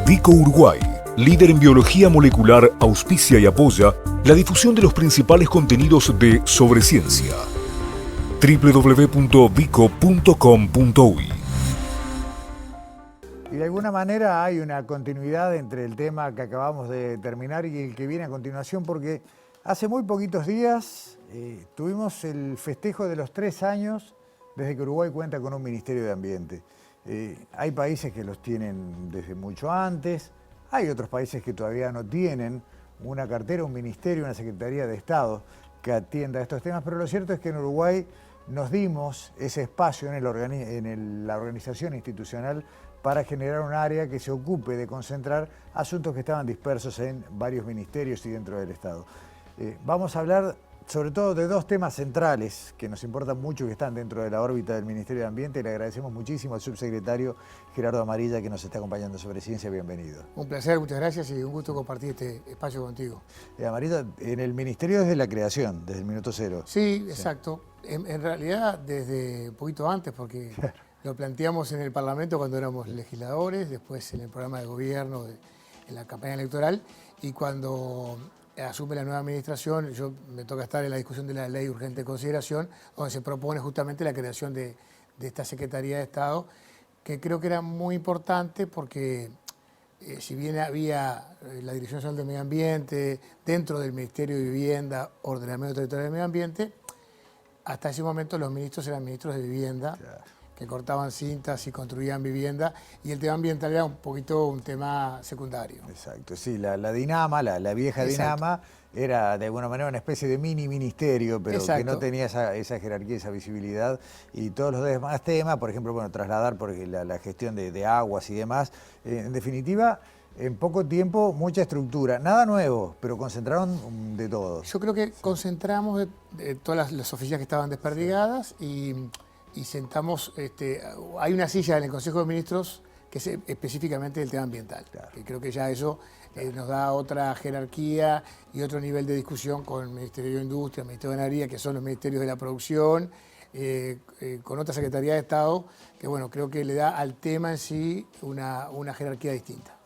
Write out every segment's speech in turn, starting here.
Vico Uruguay, líder en biología molecular, auspicia y apoya la difusión de los principales contenidos de Sobre Ciencia. www.vico.com.uy. Y de alguna manera hay una continuidad entre el tema que acabamos de terminar y el que viene a continuación, porque hace muy poquitos días tuvimos el festejo de los 3 años desde que Uruguay cuenta con un Ministerio de Ambiente. Hay países que los tienen desde mucho antes, hay otros países que todavía no tienen una cartera, un ministerio, una Secretaría de Estado que atienda a estos temas, pero lo cierto es que en Uruguay nos dimos ese espacio en la organización institucional para generar un área que se ocupe de concentrar asuntos que estaban dispersos en varios ministerios y dentro del Estado. Vamos a hablar sobre todo de 2 temas centrales que nos importan mucho, que están dentro de la órbita del Ministerio de Ambiente. Le agradecemos muchísimo al subsecretario Gerardo Amarilla que nos está acompañando sobre Ciencia. Bienvenido. Un placer, muchas gracias y un gusto compartir este espacio contigo. Amarilla, en el Ministerio desde la creación, desde el minuto cero. Sí, exacto. En realidad desde un poquito antes, porque lo planteamos en el Parlamento cuando éramos legisladores, después en el programa de gobierno, en la campaña electoral, y cuando asume la nueva administración, me toca estar en la discusión de la ley de urgente consideración, donde se propone justamente la creación de esta Secretaría de Estado, que creo que era muy importante porque si bien había la Dirección Nacional del Medio Ambiente, dentro del Ministerio de Vivienda, Ordenamiento Territorial y Medio Ambiente, hasta ese momento los ministros eran ministros de Vivienda, claro, que cortaban cintas y construían vivienda, y el tema ambiental era un poquito un tema secundario. Exacto, sí, la Dinama, la vieja Exacto. Dinama, era de alguna manera una especie de mini ministerio, pero Exacto, que no tenía esa jerarquía, esa visibilidad, y todos los demás temas, por ejemplo, bueno, trasladar la gestión de aguas y demás, en definitiva, en poco tiempo, mucha estructura, nada nuevo, pero concentraron de todos. Yo creo que concentramos de todas las oficinas que estaban desperdigadas y sentamos, hay una silla en el Consejo de Ministros que es específicamente del tema ambiental, claro, que creo que ya eso nos da otra jerarquía y otro nivel de discusión con el Ministerio de Industria, el Ministerio de Energía, que son los ministerios de la producción, con otra Secretaría de Estado, que bueno, creo que le da al tema en sí una jerarquía distinta.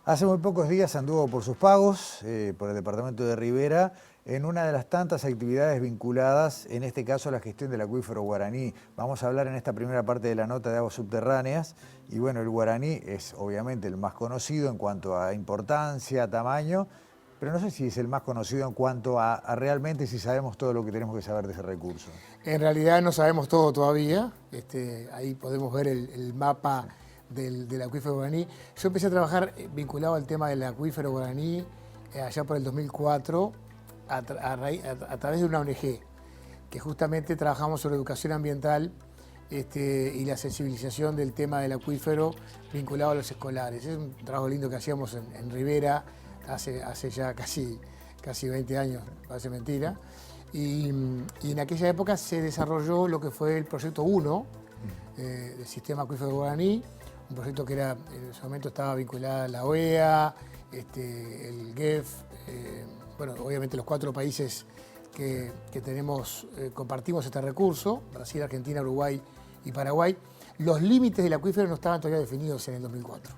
Hace muy pocos días anduvo por sus pagos, por el departamento de Rivera, en una de las tantas actividades vinculadas, en este caso, a la gestión del acuífero Guaraní. Vamos a hablar en esta primera parte de la nota de aguas subterráneas. Y bueno, el Guaraní es obviamente el más conocido en cuanto a importancia, tamaño, pero no sé si es el más conocido en cuanto a realmente si sabemos todo lo que tenemos que saber de ese recurso. En realidad no sabemos todo todavía. Ahí podemos ver el mapa del acuífero Guaraní. Yo empecé a trabajar vinculado al tema del acuífero Guaraní allá por el 2004 a través de una ONG que justamente trabajamos sobre educación ambiental y la sensibilización del tema del acuífero vinculado a los escolares. Es un trabajo lindo que hacíamos en Rivera hace ya casi 20 años, parece mentira. Y en aquella época se desarrolló lo que fue el proyecto 1 del sistema acuífero Guaraní, un proyecto que en ese momento estaba vinculado a la OEA, el GEF, bueno, obviamente los 4 países que compartimos este recurso, Brasil, Argentina, Uruguay y Paraguay. Los límites del acuífero no estaban todavía definidos en el 2004.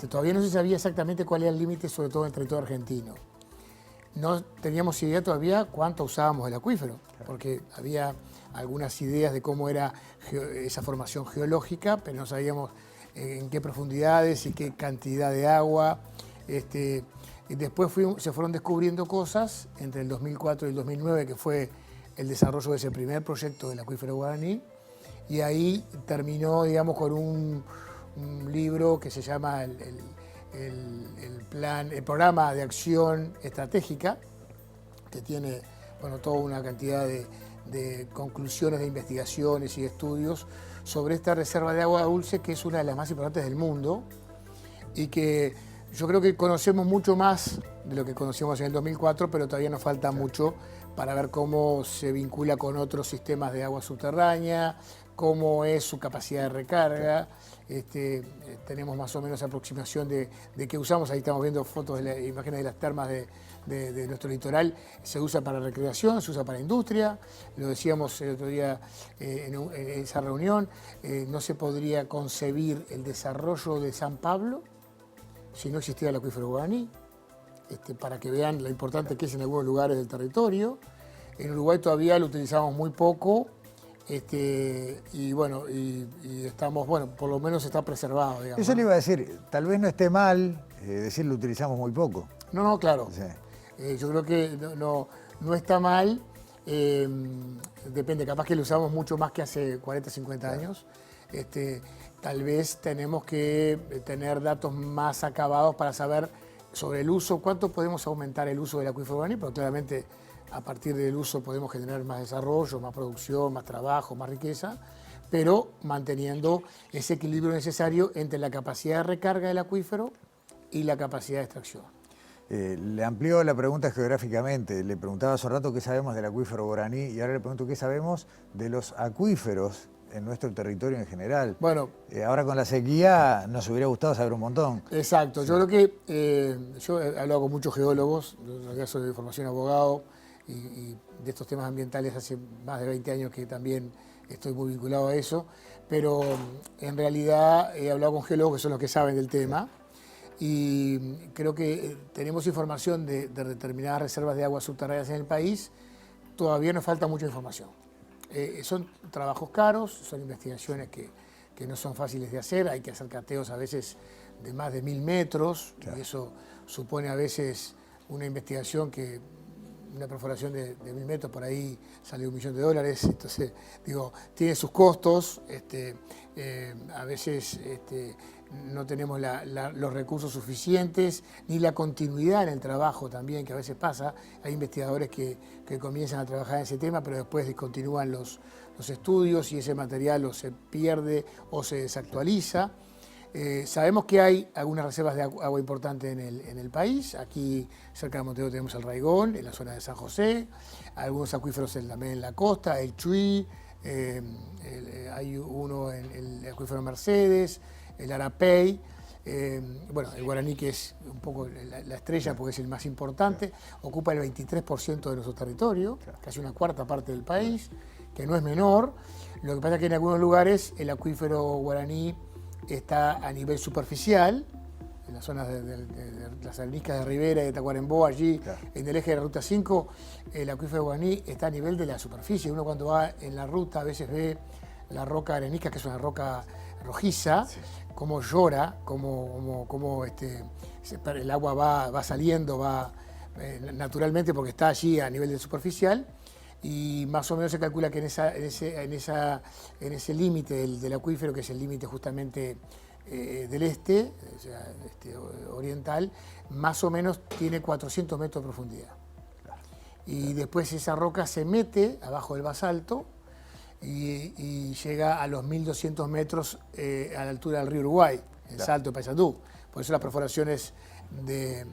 Todavía no se sabía exactamente cuál era el límite, sobre todo en el territorio argentino. No teníamos idea todavía cuánto usábamos el acuífero, porque había algunas ideas de cómo era esa formación geológica, pero no sabíamos en qué profundidades y qué cantidad de agua. Y después se fueron descubriendo cosas entre el 2004 y el 2009, que fue el desarrollo de ese primer proyecto del acuífero Guaraní, y ahí terminó, digamos, con un libro que se llama el programa de acción estratégica, que tiene, bueno, toda una cantidad de conclusiones de investigaciones y estudios sobre esta reserva de agua dulce, que es una de las más importantes del mundo y que yo creo que conocemos mucho más de lo que conocíamos en el 2004, pero todavía nos falta mucho para ver cómo se vincula con otros sistemas de agua subterránea, cómo es su capacidad de recarga. Tenemos más o menos aproximación de qué usamos. Ahí estamos viendo fotos de imágenes de las termas de nuestro litoral. Se usa para recreación, se usa para industria. Lo decíamos el otro día en esa reunión. No se podría concebir el desarrollo de San Pablo si no existiera el acuífero guaraní, para que vean lo importante que es en algunos lugares del territorio. En Uruguay todavía lo utilizamos muy poco, y bueno, y estamos, bueno, por lo menos está preservado, digamos. Eso le iba a decir, tal vez no esté mal decir lo utilizamos muy poco. No, claro. Sí. Yo creo que no está mal. Depende, capaz que lo usamos mucho más que hace 40, 50 años. Tal vez tenemos que tener datos más acabados para saber sobre el uso, cuánto podemos aumentar el uso del acuífero guaraní, pero claramente a partir del uso podemos generar más desarrollo, más producción, más trabajo, más riqueza, pero manteniendo ese equilibrio necesario entre la capacidad de recarga del acuífero y la capacidad de extracción. Le amplió la pregunta geográficamente. Le preguntaba hace rato qué sabemos del acuífero guaraní y ahora le pregunto qué sabemos de los acuíferos en nuestro territorio en general. Bueno, ahora con la sequía nos hubiera gustado saber un montón. Exacto. Sí. Yo creo que yo he hablado con muchos geólogos, en realidad soy de formación abogado y de estos temas ambientales hace más de 20 años que también estoy muy vinculado a eso, pero en realidad he hablado con geólogos que son los que saben del tema. Y creo que tenemos información de determinadas reservas de aguas subterráneas en el país, todavía nos falta mucha información. Son trabajos caros, son investigaciones que no son fáciles de hacer, hay que hacer cateos a veces de más de 1000 metros, claro. Y eso supone a veces una investigación que una perforación de 1000 metros por ahí sale $1 millón, entonces digo, tiene sus costos, a veces no tenemos los recursos suficientes, ni la continuidad en el trabajo también, que a veces pasa. Hay investigadores que comienzan a trabajar en ese tema, pero después discontinúan los estudios y ese material o se pierde o se desactualiza. Sabemos que hay algunas reservas de agua importantes en el país. Aquí cerca de Montevideo tenemos el Raigón, en la zona de San José, algunos acuíferos también en la costa, el Chuy, hay uno en el acuífero Mercedes, el Arapey, bueno, el guaraní, que es un poco la estrella porque es el más importante, ocupa el 23% de nuestro territorio, casi una cuarta parte del país, que no es menor. Lo que pasa es que en algunos lugares el acuífero guaraní está a nivel superficial, en las zonas de las areniscas de Rivera y de Tacuarembó, allí en el eje de la Ruta 5, el acuífero guaraní está a nivel de la superficie. Uno cuando va en la ruta a veces ve la roca arenisca, que es una roca rojiza, cómo llora, cómo el agua va saliendo, naturalmente porque está allí a nivel de superficial, y más o menos se calcula que en ese límite del acuífero, que es el límite justamente del o sea, oriental, más o menos tiene 400 metros de profundidad. Y después esa roca se mete abajo del basalto y llega a los 1200 metros a la altura del río Uruguay, en Salto de Paysandú. Por eso las perforaciones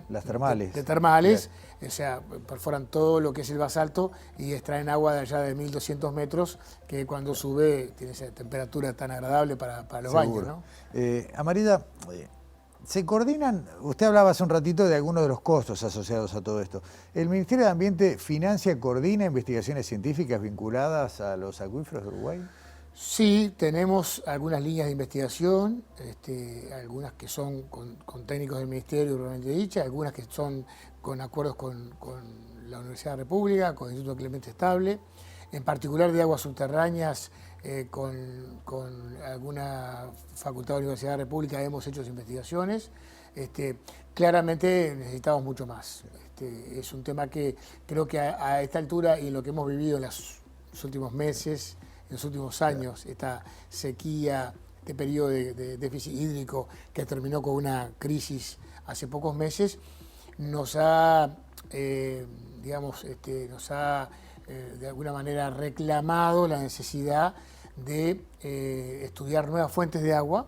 las termales. De termales, o sea, perforan todo lo que es el basalto y extraen agua de allá de 1200 metros, que cuando sube tiene esa temperatura tan agradable para los baños, ¿no? Amarilla, ¿se coordinan? Usted hablaba hace un ratito de algunos de los costos asociados a todo esto. ¿El Ministerio de Ambiente financia, coordina investigaciones científicas vinculadas a los acuíferos de Uruguay? Sí, tenemos algunas líneas de investigación, algunas que son con técnicos del Ministerio, probablemente dicha, algunas que son con acuerdos con la Universidad de la República, con el Instituto Clemente Estable, en particular de aguas subterráneas, con alguna facultad de la Universidad de la República hemos hecho investigaciones. Claramente necesitamos mucho más. Es un tema que creo que a esta altura y en lo que hemos vivido en los últimos meses, en los últimos años, esta sequía, este periodo de déficit hídrico que terminó con una crisis hace pocos meses, nos ha, de alguna manera reclamado la necesidad de estudiar nuevas fuentes de agua,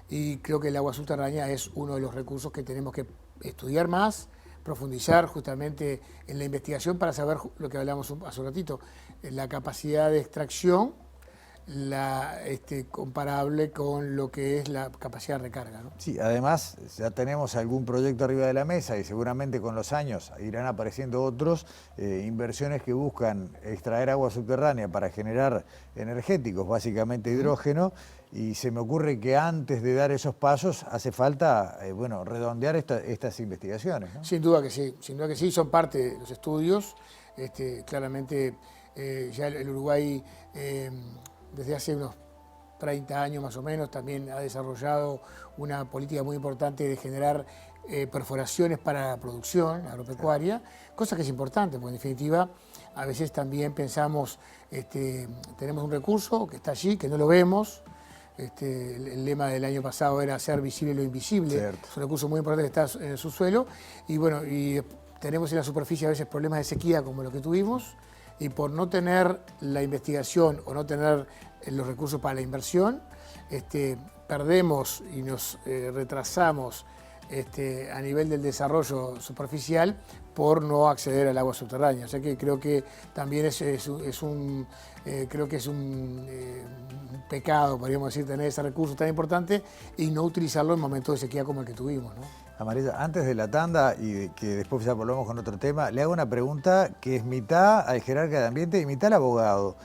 y creo que el agua subterránea es uno de los recursos que tenemos que estudiar más, profundizar justamente en la investigación para saber lo que hablamos hace un ratito, la capacidad de extracción comparable con lo que es la capacidad de recarga, ¿no? Sí, además ya tenemos algún proyecto arriba de la mesa y seguramente con los años irán apareciendo otros, inversiones que buscan extraer agua subterránea para generar energéticos, básicamente hidrógeno, y se me ocurre que antes de dar esos pasos hace falta redondear estas investigaciones, ¿no? Sin duda que sí, son parte de los estudios. Claramente ya el Uruguay desde hace unos 30 años más o menos también ha desarrollado una política muy importante de generar perforaciones para la producción agropecuaria, cosa que es importante, porque en definitiva a veces también pensamos, tenemos un recurso que está allí, que no lo vemos. El lema del año pasado era hacer visible lo invisible. Cierto. Es un recurso muy importante que está en el subsuelo y bueno, y tenemos en la superficie a veces problemas de sequía como lo que tuvimos, y por no tener la investigación o no tener los recursos para la inversión, perdemos y nos retrasamos a nivel del desarrollo superficial por no acceder al agua subterránea. O sea que creo que también creo que es un pecado, podríamos decir, tener ese recurso tan importante y no utilizarlo en momentos de sequía como el que tuvimos, ¿no? Amarilla, antes de la tanda y de que después ya volvamos con otro tema, le hago una pregunta que es mitad al jerarca de ambiente y mitad al abogado.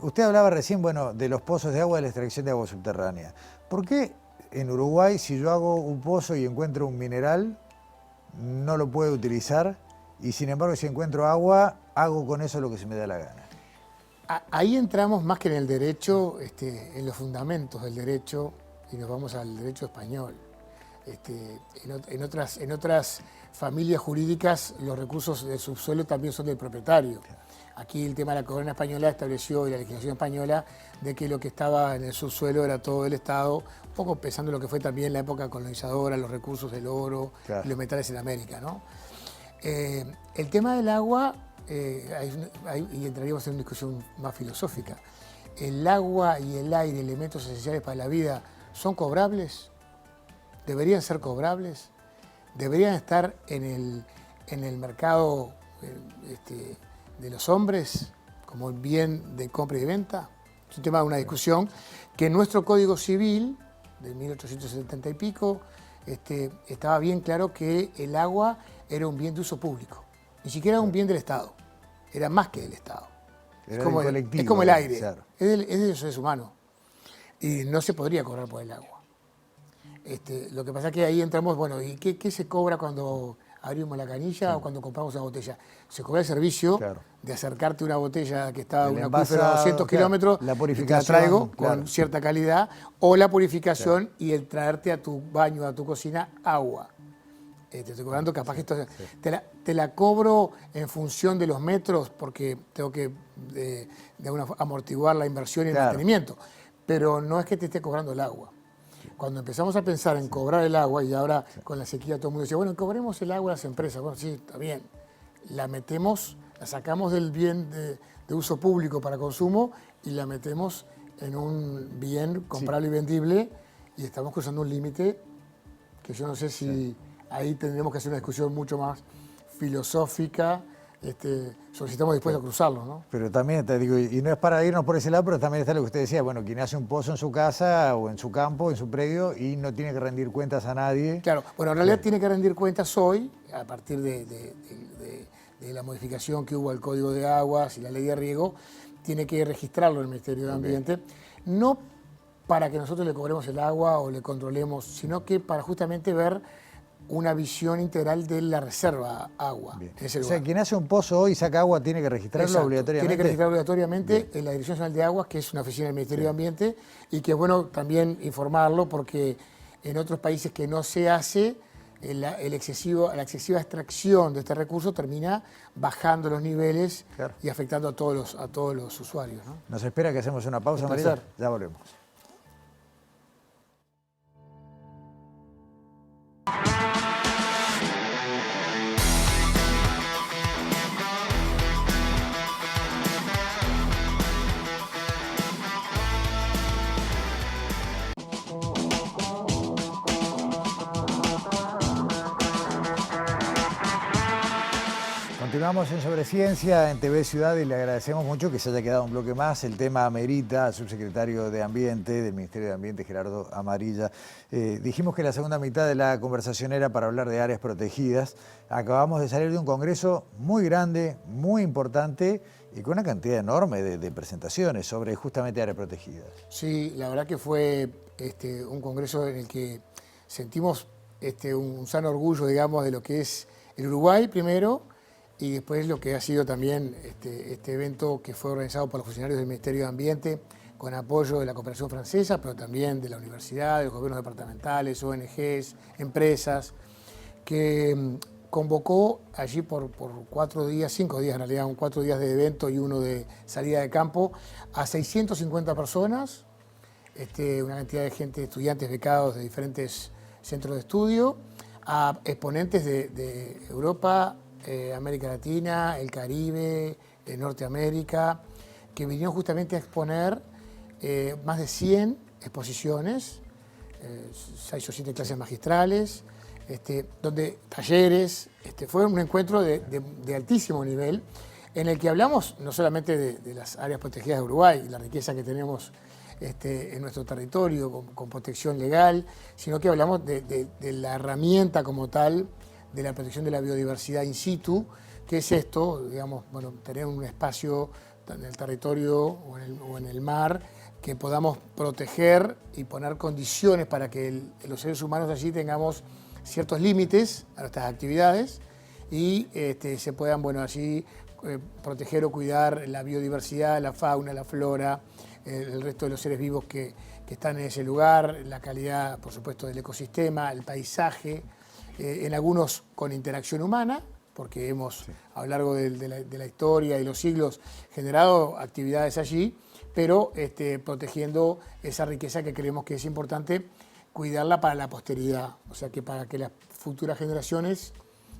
Usted hablaba recién, de los pozos de agua y la extracción de agua subterránea. ¿Por qué en Uruguay, si yo hago un pozo y encuentro un mineral, no lo puedo utilizar? Y sin embargo, si encuentro agua, hago con eso lo que se me da la gana. Ahí entramos más que en el derecho, en los fundamentos del derecho, y nos vamos al derecho español. En otras familias jurídicas los recursos del subsuelo también son del propietario. Aquí el tema de la corona española estableció, y la legislación española, de que lo que estaba en el subsuelo era todo del Estado, un poco pensando en lo que fue también la época colonizadora, los recursos del oro, claro, y los metales en América, ¿no? El tema del agua, y entraríamos en una discusión más filosófica. ¿El agua y el aire, elementos esenciales para la vida, son cobrables? ¿Deberían ser cobrables? ¿Deberían estar en el mercado de los hombres como el bien de compra y de venta? Es un tema de una discusión que en nuestro Código Civil, de 1870 y pico, estaba bien claro que el agua era un bien de uso público. Ni siquiera un bien del Estado. Era más que del Estado. Es como el aire. Claro. Es de los seres humanos. Y no se podría cobrar por el agua. Lo que pasa es que ahí entramos, ¿y qué se cobra cuando abrimos la canilla o cuando compramos una botella? Se cobra el servicio, claro, de acercarte una botella que está a un acuífero a 200 kilómetros, la purificación, y te la traigo, claro, con cierta calidad, o la purificación, claro, y el traerte a tu baño, a tu cocina, agua. Te estoy cobrando, capaz que esto, te la cobro en función de los metros porque tengo que de amortiguar la inversión y el, claro, mantenimiento, pero no es que te esté cobrando el agua. Cuando empezamos a pensar en cobrar el agua, y ahora con la sequía todo el mundo decía, cobremos el agua a las empresas. Bueno, sí, está bien. La metemos, la sacamos del bien de uso público para consumo y la metemos en un bien comprable, sí, y vendible, y estamos cruzando un límite que yo no sé si, sí, ahí tendremos que hacer una discusión mucho más filosófica. Solicitamos después de cruzarlo, ¿no? Pero también te digo, y no es para irnos por ese lado, pero también está lo que usted decía, quien hace un pozo en su casa o en su campo, en su predio, y no tiene que rendir cuentas a nadie. Claro, en realidad tiene que rendir cuentas hoy, a partir de la modificación que hubo al Código de Aguas y la Ley de Riego, tiene que registrarlo en el Ministerio de Ambiente, no para que nosotros le cobremos el agua o le controlemos, sino que para justamente ver una visión integral de la reserva agua. O sea, quien hace un pozo hoy y saca agua tiene que registrarlo. Exacto, obligatoriamente. Tiene que registrarlo obligatoriamente en la Dirección Nacional de Aguas, que es una oficina del Ministerio, sí, de Ambiente, y que es bueno también informarlo porque en otros países que no se hace, la excesiva extracción de este recurso termina bajando los niveles, claro, y afectando a todos los usuarios, ¿no? Nos espera que hacemos una pausa, María. Ya volvemos. Continuamos en Sobre Ciencia en TV Ciudad y le agradecemos mucho que se haya quedado un bloque más. El tema amerita al subsecretario de Ambiente del Ministerio de Ambiente, Gerardo Amarilla. Dijimos que la segunda mitad de la conversación era para hablar de áreas protegidas. Acabamos de salir de un congreso muy grande, muy importante y con una cantidad enorme de presentaciones sobre justamente áreas protegidas. Sí, la verdad que fue un congreso en el que sentimos un sano orgullo, digamos, de lo que es el Uruguay primero, y después lo que ha sido también este evento que fue organizado por los funcionarios del Ministerio de Ambiente con apoyo de la cooperación francesa, pero también de la universidad, de los gobiernos departamentales, ONGs, empresas, que convocó allí por 4 días, 5 días en realidad, 4 días de evento y uno de salida de campo, a 650 personas, una cantidad de gente, estudiantes becados de diferentes centros de estudio, a exponentes de Europa, América Latina, el Caribe, Norteamérica, que vinieron justamente a exponer más de 100 exposiciones, 6 o 7 clases magistrales, donde talleres, fue un encuentro de altísimo nivel, en el que hablamos no solamente de las áreas protegidas de Uruguay y la riqueza que tenemos en nuestro territorio con protección legal, sino que hablamos de la herramienta como tal, de la protección de la biodiversidad in situ, que es esto, digamos, bueno, tener un espacio en el territorio o en el mar que podamos proteger y poner condiciones para que los seres humanos allí tengamos ciertos límites a nuestras actividades y se puedan, bueno, allí proteger o cuidar la biodiversidad, la fauna, la flora, el resto de los seres vivos que están en ese lugar, la calidad, por supuesto, del ecosistema, el paisaje, en algunos con interacción humana, porque hemos a lo largo de la historia y los siglos generado actividades allí, pero protegiendo esa riqueza que creemos que es importante cuidarla para la posteridad, o sea que para que las futuras generaciones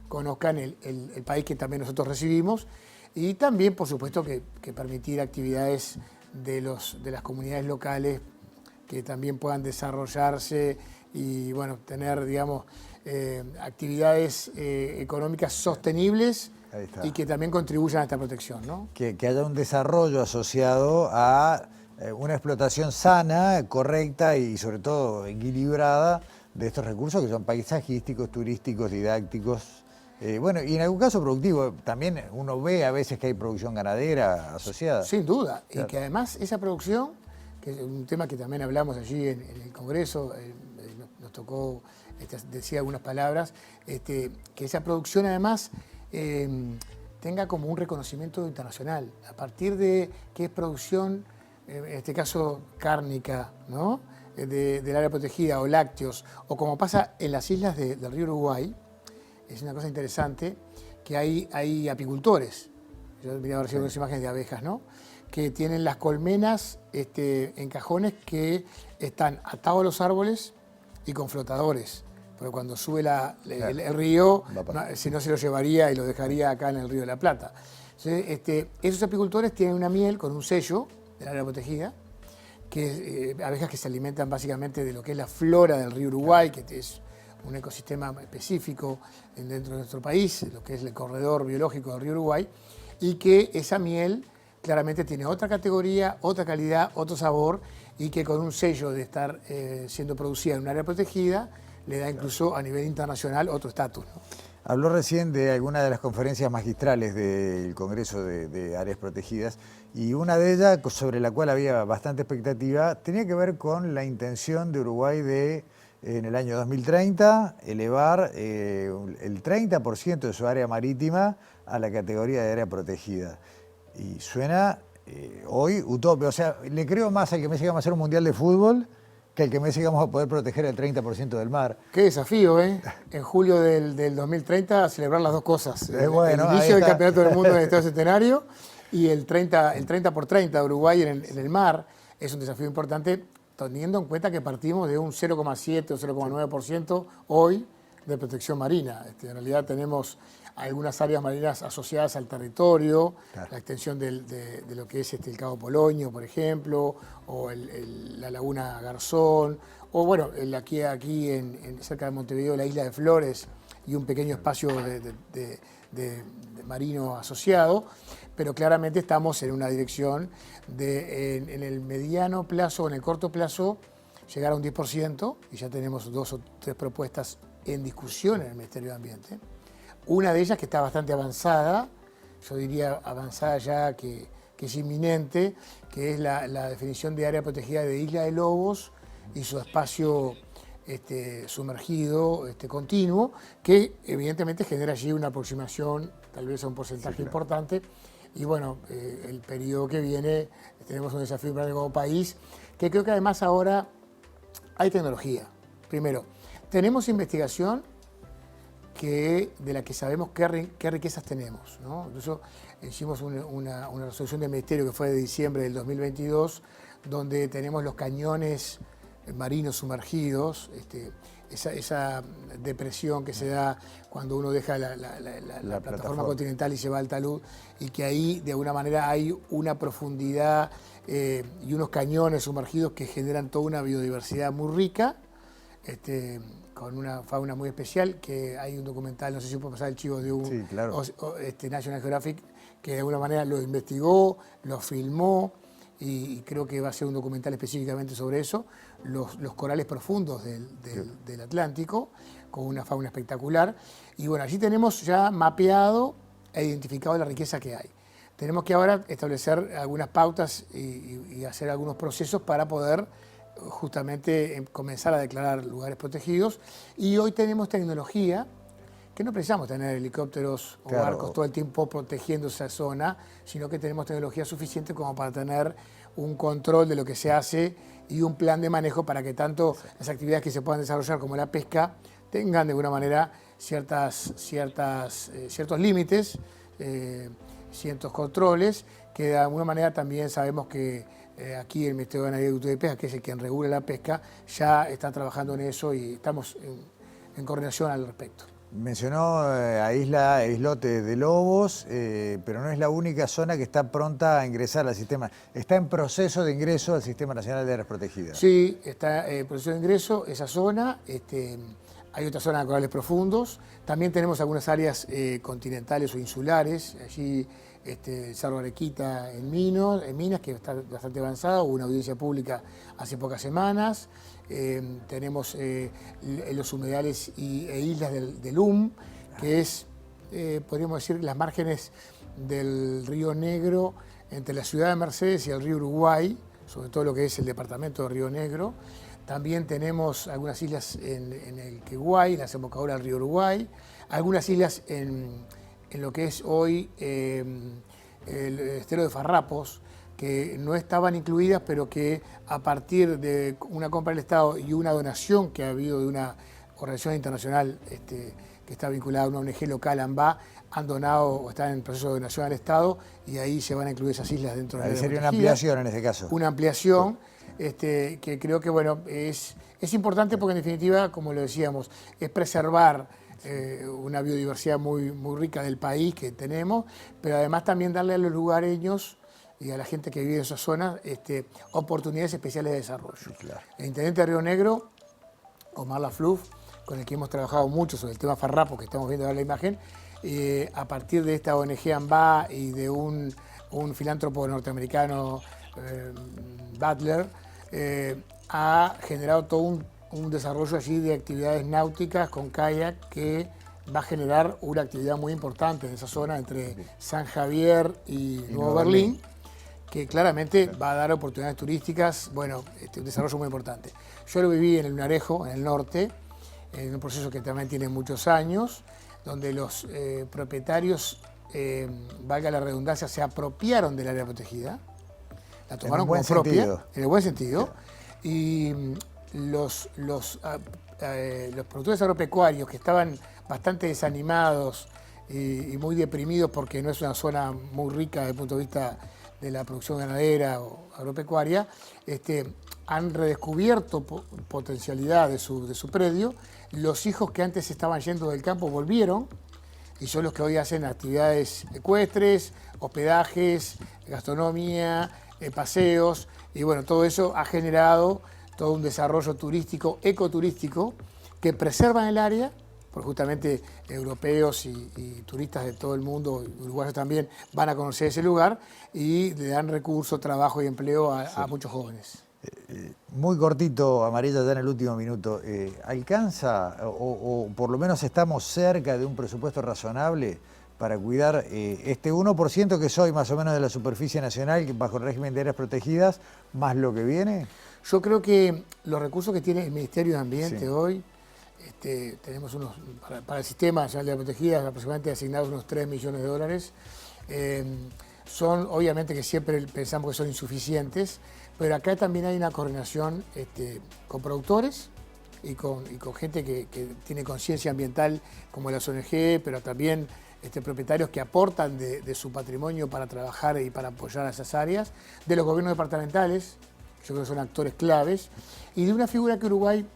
conozcan el país que también nosotros recibimos y también, por supuesto, que permitir actividades de las comunidades locales que también puedan desarrollarse y bueno, tener, digamos, actividades económicas sostenibles y que también contribuyan a esta protección, ¿no? Que haya un desarrollo asociado a una explotación sana, correcta y sobre todo equilibrada de estos recursos que son paisajísticos, turísticos, didácticos. Bueno, y en algún caso productivo, también uno ve a veces que hay producción ganadera asociada. Sin duda, claro. Y que además esa producción, que es un tema que también hablamos allí en el Congreso, nos tocó decir algunas palabras, que esa producción además tenga como un reconocimiento internacional, a partir de que es producción, en este caso cárnica, ¿no? Del área protegida o lácteos, o como pasa en las islas del río Uruguay. Es una cosa interesante que hay apicultores, yo miraba recién unas imágenes de abejas, ¿no? Que tienen las colmenas en cajones que están atados a los árboles y con flotadores, pero cuando sube el río, si no se lo llevaría y lo dejaría acá en el río de la Plata. Entonces, esos apicultores tienen una miel con un sello del área protegida, que abejas que se alimentan básicamente de lo que es la flora del río Uruguay, que es un ecosistema específico dentro de nuestro país, lo que es el corredor biológico del río Uruguay, y que esa miel claramente tiene otra categoría, otra calidad, otro sabor, y que con un sello de estar siendo producida en un área protegida, le da incluso a nivel internacional otro estatus, ¿no? Habló recién de algunas de las conferencias magistrales del Congreso de Áreas Protegidas y una de ellas, sobre la cual había bastante expectativa, tenía que ver con la intención de Uruguay de, en el año 2030, elevar el 30% de su área marítima a la categoría de área protegida. Y suena hoy utópico, o sea, le creo más al que me dice que vamos a hacer un mundial de fútbol que el que me dice que vamos a poder proteger el 30% del mar. Qué desafío, ¿eh? En julio del 2030 celebrar las dos cosas. Bueno, el inicio del Campeonato del Mundo en el Estadio Centenario y el 30 por 30 de Uruguay en el mar es un desafío importante, teniendo en cuenta que partimos de un 0,7 o 0,9% hoy de protección marina. En realidad tenemos algunas áreas marinas asociadas al territorio, Claro. la extensión de lo que es el Cabo Polonio, por ejemplo, o la Laguna Garzón, o bueno, aquí cerca de Montevideo, la isla de Flores y un pequeño espacio de marino asociado, pero claramente estamos en una dirección en el mediano plazo o en el corto plazo llegar a un 10%, y ya tenemos 2 o 3 propuestas en discusión en el Ministerio de Ambiente. Una de ellas que está bastante avanzada, yo diría avanzada ya que es inminente, que es la definición de área protegida de Isla de Lobos y su espacio sumergido continuo, que evidentemente genera allí una aproximación, tal vez a un porcentaje importante. Y bueno, el periodo que viene tenemos un desafío grande como país, que creo que además ahora hay tecnología. Primero, tenemos investigación de la que sabemos qué riquezas tenemos, ¿no? Incluso hicimos una resolución del Ministerio que fue de diciembre del 2022, donde tenemos los cañones marinos sumergidos, esa depresión que se da cuando uno deja la plataforma continental y se va al talud, y que ahí de alguna manera hay una profundidad y unos cañones sumergidos que generan toda una biodiversidad muy rica, con una fauna muy especial, que hay un documental, no sé si puedo pasar el chivo de un Sí, claro. National Geographic, que de alguna manera lo investigó, lo filmó, y creo que va a ser un documental específicamente sobre eso, los corales profundos del Atlántico, con una fauna espectacular. Y bueno, allí tenemos ya mapeado e identificado la riqueza que hay. Tenemos que ahora establecer algunas pautas y hacer algunos procesos para poder justamente comenzar a declarar lugares protegidos. Y hoy tenemos tecnología que no precisamos tener helicópteros o barcos todo el tiempo protegiendo esa zona, sino que tenemos tecnología suficiente como para tener un control de lo que se hace y un plan de manejo para que tanto las actividades que se puedan desarrollar como la pesca tengan de alguna manera ciertos límites, ciertos controles, que de alguna manera también sabemos que aquí el Ministerio de Ganadería, Agricultura y Pesca, que es el quien regula la pesca, ya está trabajando en eso y estamos en coordinación al respecto. Mencionó a Islote de Lobos, pero no es la única zona que está pronta a ingresar al sistema. Está en proceso de ingreso al Sistema Nacional de Áreas Protegidas. Sí, está en proceso de ingreso esa zona. Hay otra zona de corales profundos. También tenemos algunas áreas continentales o insulares. Allí Cerro Arequita en Minas, que está bastante avanzado. Hubo una audiencia pública hace pocas semanas. Tenemos los humedales e islas del que es, podríamos decir, las márgenes del Río Negro entre la ciudad de Mercedes y el río Uruguay, sobre todo lo que es el departamento de Río Negro. También tenemos algunas islas en el Queguay, en la desembocadura del río Uruguay, algunas islas en lo que es hoy el estero de Farrapos, que no estaban incluidas, pero que a partir de una compra del Estado y una donación que ha habido de una organización internacional que está vinculada a una ONG local, AMBA, han donado o están en proceso de donación al Estado, y ahí se van a incluir esas islas dentro de la área Sería una protegida. ampliación en ese caso. Una ampliación que creo que bueno, es importante porque en definitiva, como lo decíamos, es preservar una biodiversidad muy, muy rica del país que tenemos, pero además también darle a los lugareños y a la gente que vive en esa zona oportunidades especiales de desarrollo. Sí, claro. El intendente de Río Negro, Omar Lafluf, con el que hemos trabajado mucho sobre el tema Farrapo, que estamos viendo ahora la imagen, a partir de esta ONG AMBA y de un filántropo norteamericano, Butler, ha generado todo un desarrollo allí de actividades náuticas con kayak que va a generar una actividad muy importante en esa zona entre San Javier y Nuevo Berlín, que claramente va a dar oportunidades turísticas, bueno, un desarrollo muy importante. Yo lo viví en el Lunarejo, en el norte, en un proceso que también tiene muchos años, donde los propietarios, valga la redundancia, se apropiaron del área protegida, la tomaron como propia, en el buen sentido, y los productores agropecuarios que estaban bastante desanimados y muy deprimidos porque no es una zona muy rica desde el punto de vista de la producción ganadera o agropecuaria, han redescubierto potencialidad de su predio los hijos que antes estaban yendo del campo volvieron y son los que hoy hacen actividades ecuestres, hospedajes, gastronomía, paseos, y bueno, todo eso ha generado todo un desarrollo turístico, ecoturístico, que preservan el área, porque justamente europeos y turistas de todo el mundo, uruguayos también, van a conocer ese lugar y le dan recursos, trabajo y empleo a muchos jóvenes. Muy cortito, Amarilla, ya en el último minuto. ¿Alcanza o por lo menos estamos cerca de un presupuesto razonable para cuidar este 1% que soy más o menos de la superficie nacional bajo el régimen de áreas protegidas, más lo que viene? Yo creo que los recursos que tiene el Ministerio de Ambiente hoy, tenemos para el Sistema Nacional de Áreas Protegidas aproximadamente asignados unos 3 millones de dólares. Son, obviamente que siempre pensamos que son insuficientes, pero acá también hay una coordinación con productores y con gente que tiene conciencia ambiental, como las ONG, pero también propietarios que aportan de su patrimonio para trabajar y para apoyar a esas áreas, de los gobiernos departamentales, yo creo que son actores claves, y de una figura que Uruguay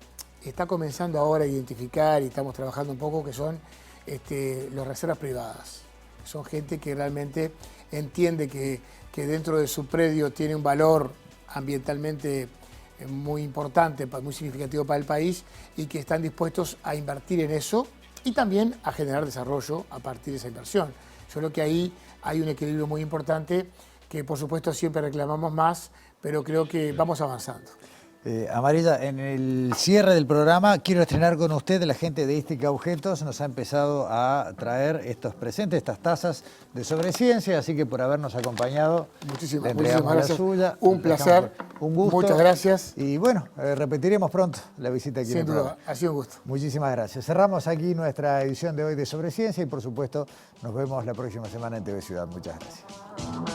está comenzando ahora a identificar y estamos trabajando un poco, que son las reservas privadas. Son gente que realmente entiende que dentro de su predio tiene un valor ambientalmente muy importante, muy significativo para el país, y que están dispuestos a invertir en eso y también a generar desarrollo a partir de esa inversión. Yo creo que ahí hay un equilibrio muy importante que por supuesto siempre reclamamos más, pero creo que vamos avanzando. Amarilla, en el cierre del programa quiero estrenar con usted, la gente de Ística Objetos nos ha empezado a traer estos presentes, estas tazas de Sobreciencia, así que por habernos acompañado, muchísimas gracias. La suya. Un placer, un gusto. Muchas gracias. Y bueno, repetiremos pronto la visita aquí en el programa. Ha sido un gusto. Muchísimas gracias. Cerramos aquí nuestra edición de hoy de Sobreciencia y por supuesto nos vemos la próxima semana en TV Ciudad. Muchas gracias.